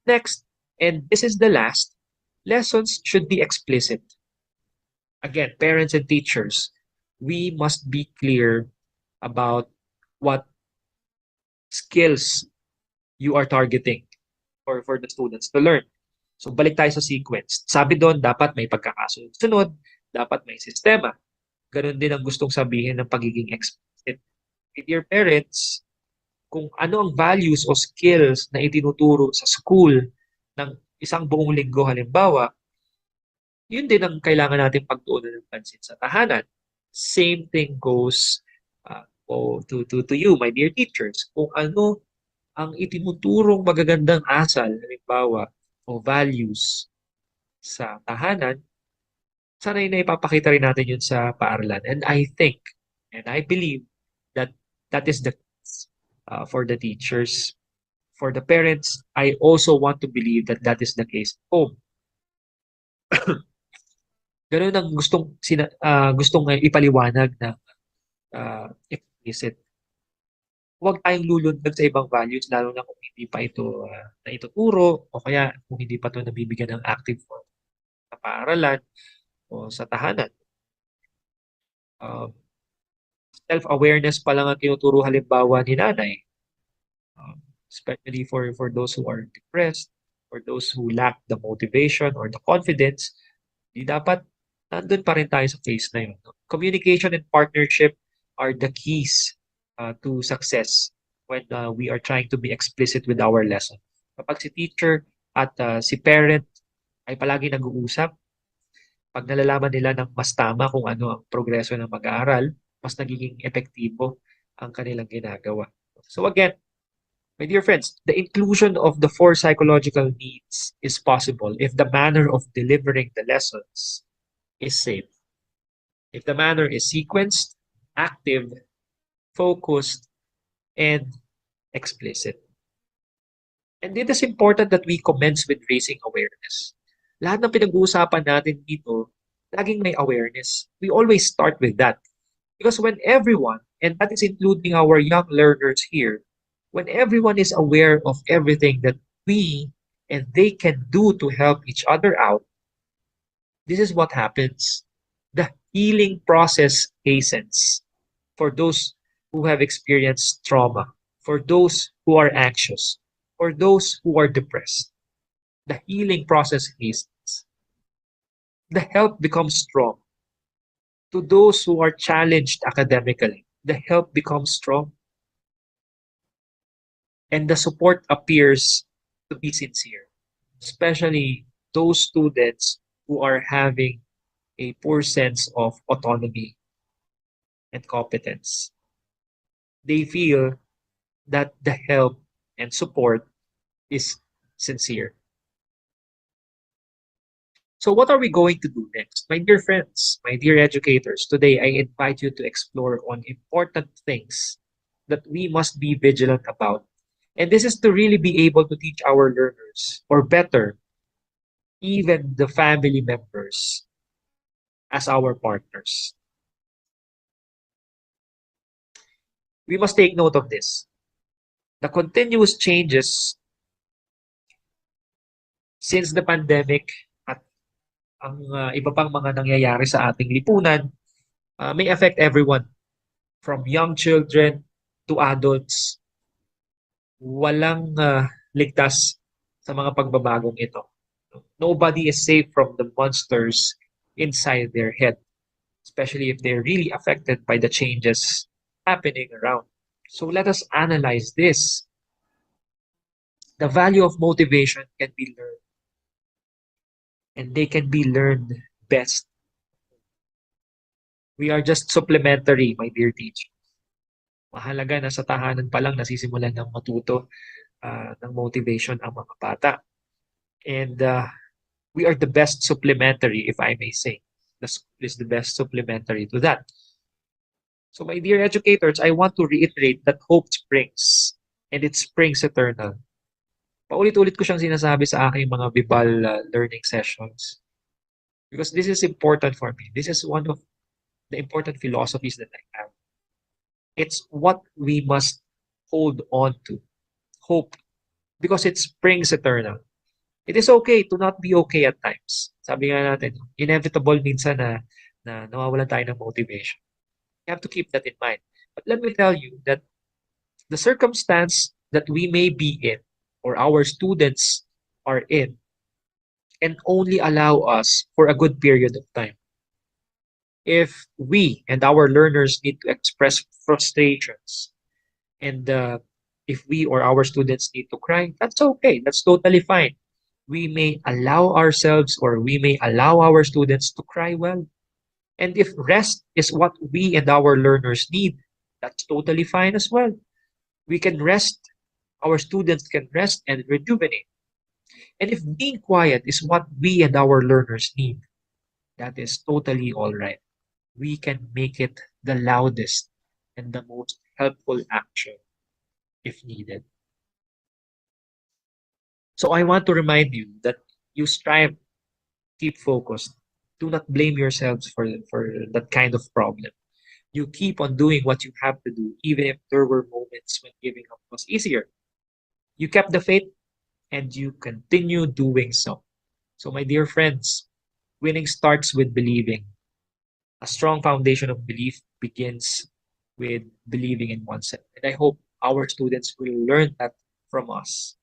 Next, and this is the last, lessons should be explicit. Again, parents and teachers, we must be clear about what skills you are targeting for the students to learn. So balik tayo sa sequence. Sabi doon, dapat may pagkakasunod-sunod, dapat may sistema. Ganon din ang gustong sabihin ng pagiging explicit. With your parents, kung ano ang values o skills na itinuturo sa school ng isang buong linggo halimbawa, yun din ang kailangan natin pagtuunan ng pansin sa tahanan. Same thing goes to you, my dear teachers. Kung ano ang itinuturong magagandang asal, halimbawa, o values sa tahanan, sana na ipapakita rin natin yun sa paaralan. And I think, and I believe that that is the case for the teachers. For the parents, I also want to believe that that is the case at home. Ganun ang gustong ipaliwanag na explicit. Huwag tayong lulundag sa ibang values, lalo na kung hindi pa ito naituturo o kaya kung hindi pa ito nabibigyan ng active form sa paaralan o sa tahanan. Self-awareness pa lang ang tinuturo halimbawa ni nanay, especially for those who are depressed, for those who lack the motivation or the confidence, di dapat nandun pa rin tayo sa phase na yun. Communication and partnership are the keys to success when we are trying to be explicit with our lesson. Kapag si teacher at si parent ay palagi nag-uusap, pag nalalaman nila ng mas tama kung ano ang progreso ng mag-aaral, mas nagiging epektibo ang kanilang ginagawa. So again, my dear friends, the inclusion of the 4 psychological needs is possible if the manner of delivering the lessons is safe. If the manner is sequenced, active, focused, and explicit. And it is important that we commence with raising awareness. Lahat ng pinag-uusapan natin dito, laging may awareness. We always start with that. Because when everyone, and that is including our young learners here, when everyone is aware of everything that we and they can do to help each other out, this is what happens. The healing process hastens for those who have experienced trauma, for those who are anxious, for those who are depressed. The healing process hastens. The help becomes strong. To those who are challenged academically, the help becomes strong and the support appears to be sincere, especially those students who are having a poor sense of autonomy and competence. They feel that the help and support is sincere. So, what are we going to do next? My dear friends, my dear educators, today I invite you to explore on important things that we must be vigilant about. And this is to really be able to teach our learners, or better, even the family members as our partners. We must take note of this. The continuous changes since the pandemic at ang iba pang mga nangyayari sa ating lipunan may affect everyone from young children to adults. Walang ligtas sa mga pagbabagong ito. Nobody is safe from the monsters inside their head, especially if they're really affected by the changes happening around. So let us analyze this. The value of motivation can be learned, and they can be learned best. We are just supplementary, my dear teacher. Mahalaga na sa tahanan pa lang nasisimulan ng matuto ng motivation ang mga bata. And we are the best supplementary, if I may say. The school is the best supplementary to that. So my dear educators, I want to reiterate that hope springs, and it springs eternal. Paulit-ulit ko siyang sinasabi sa aking mga Bibal learning sessions. Because this is important for me. This is one of the important philosophies that I have. It's what we must hold on to. Hope. Because it springs eternal. It is okay to not be okay at times. Sabi nga natin, inevitable minsan na nawawalan tayo ng motivation. You have to keep that in mind. But let me tell you that the circumstance that we may be in, or our students are in, can only allow us for a good period of time. If we and our learners need to express frustrations, and if we or our students need to cry, that's okay. That's totally fine. We may allow ourselves, or we may allow our students to cry well. And if rest is what we and our learners need, that's totally fine as well. We can rest, our students can rest and rejuvenate. And if being quiet is what we and our learners need, that is totally all right. We can make it the loudest and the most helpful action if needed. So I want to remind you that you strive, keep focused. Do not blame yourselves for that kind of problem. You keep on doing what you have to do, even if there were moments when giving up was easier. You kept the faith and you continue doing so. So, my dear friends, winning starts with believing. A strong foundation of belief begins with believing in oneself. And I hope our students will learn that from us.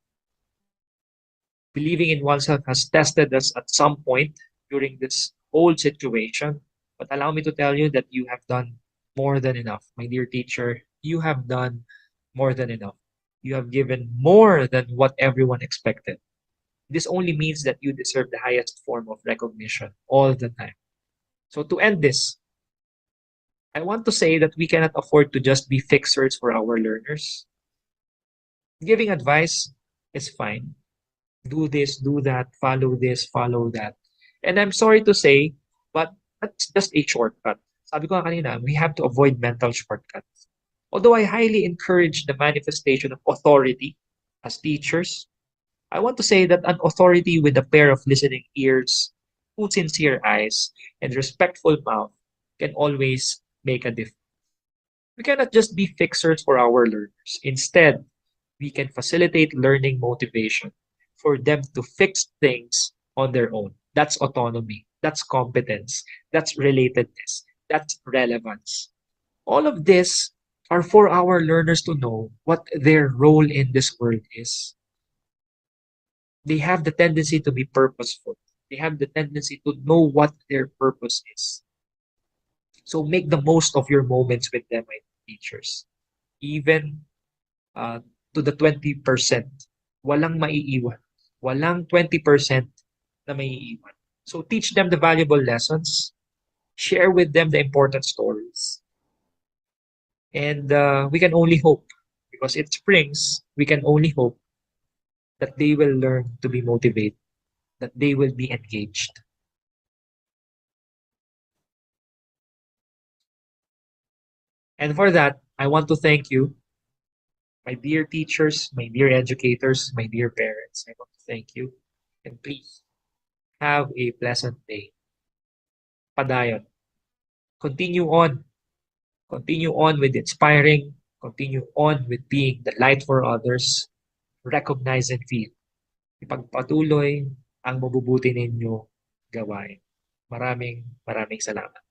Believing in oneself has tested us at some point during this whole situation. But allow me to tell you that you have done more than enough. My dear teacher, you have done more than enough. You have given more than what everyone expected. This only means that you deserve the highest form of recognition all the time. So to end this, I want to say that we cannot afford to just be fixers for our learners. Giving advice is fine. Do this, do that, follow this, follow that. And I'm sorry to say, but that's just a shortcut. Sabi ko nga kanina, we have to avoid mental shortcuts. Although I highly encourage the manifestation of authority as teachers, I want to say that an authority with a pair of listening ears, two sincere eyes, and respectful mouth can always make a difference. We cannot just be fixers for our learners. Instead, we can facilitate learning motivation for them to fix things on their own. That's autonomy. That's competence. That's relatedness. That's relevance. All of this are for our learners to know what their role in this world is. They have the tendency to be purposeful. They have the tendency to know what their purpose is. So make the most of your moments with them, my teachers. Even uh, to the 20%. Walang maiiwan. Walang 20% na maiiwan. So teach them the valuable lessons. Share with them the important stories. And we can only hope, because it springs, we can only hope that they will learn to be motivated, that they will be engaged. And for that, I want to thank you, my dear teachers, my dear educators, my dear parents. I want to thank you. And please have a pleasant day. Padayon. Continue on. Continue on with inspiring. Continue on with being the light for others. Recognize and feel. Ipagpatuloy ang mabubuti ninyo gawain. Maraming maraming salamat.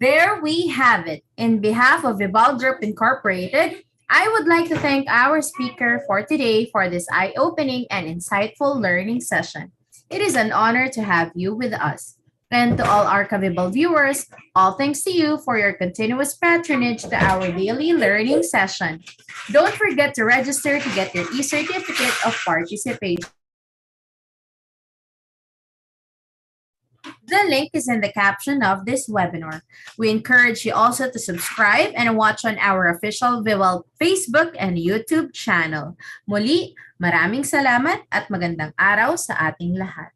There we have it. In behalf of Vibal Group Incorporated, I would like to thank our speaker for today for this eye-opening and insightful learning session. It is an honor to have you with us. And to all our Kavibal viewers, all thanks to you for your continuous patronage to our daily learning session. Don't forget to register to get your e-certificate of participation. The link is in the caption of this webinar. We encourage you also to subscribe and watch on our official Vival Facebook and YouTube channel. Muli, maraming salamat at magandang araw sa ating lahat.